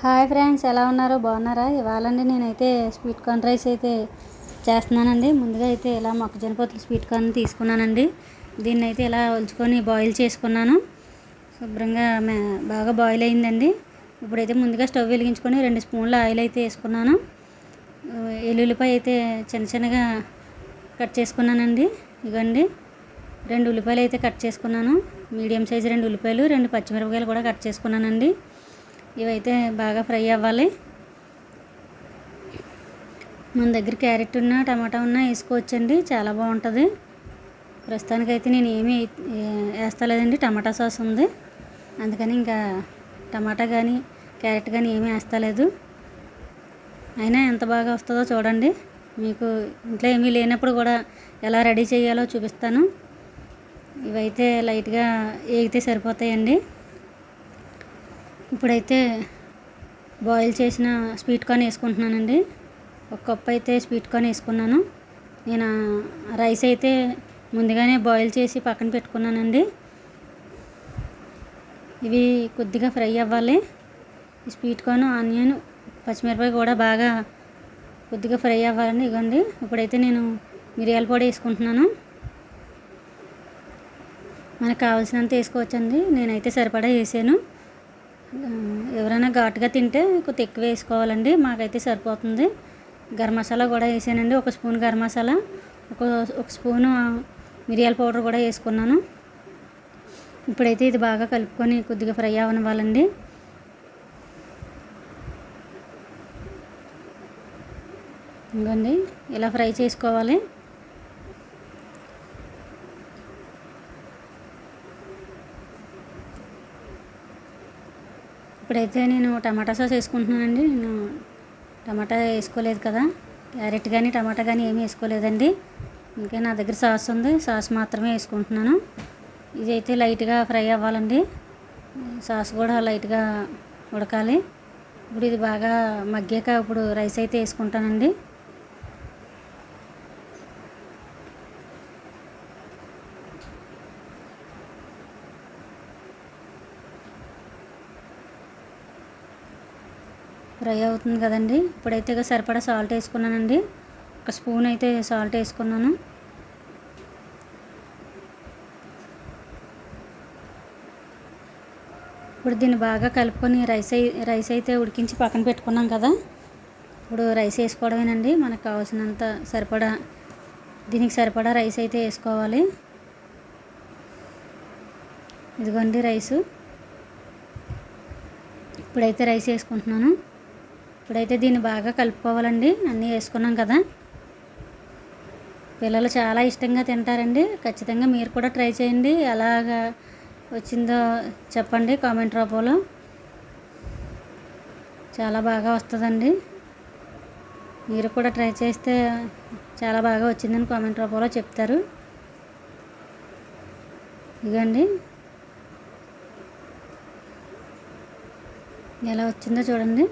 Hi friends, ఎలా ఉన్నారు? బాగున్నారా? ఇవాళండి నేనైతే స్వీట్ కార్న్ రైస్ అయితే చేస్తున్నానండి. ముందుగా అయితే ఇలా మొక్కజొన్న పొత్తులు స్వీట్ కార్న్ తీసుకున్నానండి. దీన్ని అయితే ఇలా ఒలుచుకొని బాయిల్ చేసుకున్నాను. శుభ్రంగా బాగా బాయిల్ అయిందండి. ఇప్పుడైతే ముందుగా స్టవ్ వెలిగించుకొని 2 స్పూన్ల ఆయిల్ అయితే వేసుకున్నాను. ఎల్లుల్లిపాయ అయితే చిన్న చిన్నగా కట్ చేసుకున్నానండి. ఇగండి 2 ఉల్లిపాయలు అయితే కట్ చేసుకున్నాను. మీడియం సైజు 2 ఉల్లిపాయలు, 2 పచ్చిమిరపకాయలు కూడా కట్ చేసుకున్నానండి. ఇవైతే బాగా ఫ్రై అవ్వాలి. మన దగ్గర క్యారెట్ ఉన్నా టమాటా ఉన్నా వేసుకోవచ్చండి, చాలా బాగుంటుంది. ప్రస్తుతానికైతే నేను ఏమీ వేస్తలేదండి, టమాటా సాస్ ఉంది, అందుకని ఇంకా టమాటా కానీ క్యారెట్ కానీ ఏమీ వేస్తలేదు. అయినా ఎంత బాగా వస్తుందో చూడండి. మీకు ఇంట్లో ఏమీ లేనప్పుడు కూడా ఎలా రెడీ చేయాలో చూపిస్తాను. ఇవైతే లైట్గా వేగితే సరిపోతాయండి. ఇప్పుడైతే బాయిల్ చేసిన స్వీట్ కార్న్ వేసుకుంటున్నానండి. 1 కప్ అయితే స్వీట్ కార్న్ వేసుకున్నాను. నేను రైస్ అయితే ముందుగానే బాయిల్ చేసి పక్కన పెట్టుకున్నానండి. ఇవి కొద్దిగా ఫ్రై అవ్వాలి. ఈ స్వీట్ కార్న్, ఆనియన్, పచ్చిమిరపకాయ కూడా బాగా కొద్దిగా ఫ్రై అవ్వాలండి. ఇవ్వండి, ఇప్పుడైతే నేను మిరియాల పొడి వేసుకుంటున్నాను. మనకు కావాల్సినంత వేసుకోవచ్చండి. నేనైతే సరిపడా వేసాను. ఎవరైనా ఘాటుగా తింటే కొద్దిగా ఎక్కువ వేసుకోవాలండి, మాకైతే సరిపోతుంది. గరం మసాలా కూడా వేసానండి, 1 స్పూన్ గరం మసాలా, ఒక స్పూను మిరియాల పౌడర్ కూడా వేసుకున్నాను. ఇప్పుడైతే ఇది బాగా కలుపుకొని కొద్దిగా ఫ్రై అవ్వనివ్వాలండి. ఇంకోండి ఇలా ఫ్రై చేసుకోవాలి. ఇప్పుడైతే నేను టమాటా సాస్ వేసుకుంటున్నానండి. నేను టమాటా వేసుకోలేదు కదా, క్యారెట్ కానీ టమాటా కానీ ఏమీ వేసుకోలేదండి. అందుకే నా దగ్గర సాస్ ఉంది, సాస్ మాత్రమే వేసుకుంటున్నాను. ఇది అయితే లైట్గా ఫ్రై అవ్వాలండి, సాస్ కూడా లైట్గా ఉడకాలి. ఇప్పుడు ఇది బాగా మగ్గాక ఇప్పుడు రైస్ అయితే వేసుకుంటానండి. ఫ్రై అవుతుంది కదండి. ఇప్పుడైతే ఇక సరిపడా సాల్ట్ వేసుకున్నానండి. 1 స్పూన్ అయితే సాల్ట్ వేసుకున్నాను. ఇప్పుడు దీన్ని బాగా కలుపుకొని రైస్ అయితే ఉడికించి పక్కన పెట్టుకున్నాం కదా, ఇప్పుడు రైస్ వేసుకోవడమేనండి. మనకు కావాల్సినంత సరిపడా, దీనికి సరిపడా రైస్ అయితే వేసుకోవాలి. ఇదిగోండి రైసు. ఇప్పుడైతే రైస్ వేసుకుంటున్నాను. ఇప్పుడైతే దీన్ని బాగా కలుపుకోవాలండి. అన్నీ వేసుకున్నాం కదా, పిల్లలు చాలా ఇష్టంగా తింటారండి. ఖచ్చితంగా మీరు కూడా ట్రై చేయండి. ఎలాగా వచ్చిందో చెప్పండి కామెంట్ రూపంలో. చాలా బాగా వస్తుందండి. మీరు కూడా ట్రై చేస్తే చాలా బాగా వచ్చిందని కామెంట్ రూపంలో చెప్తారు. ఇదిగోండి ఎలా వచ్చిందో చూడండి.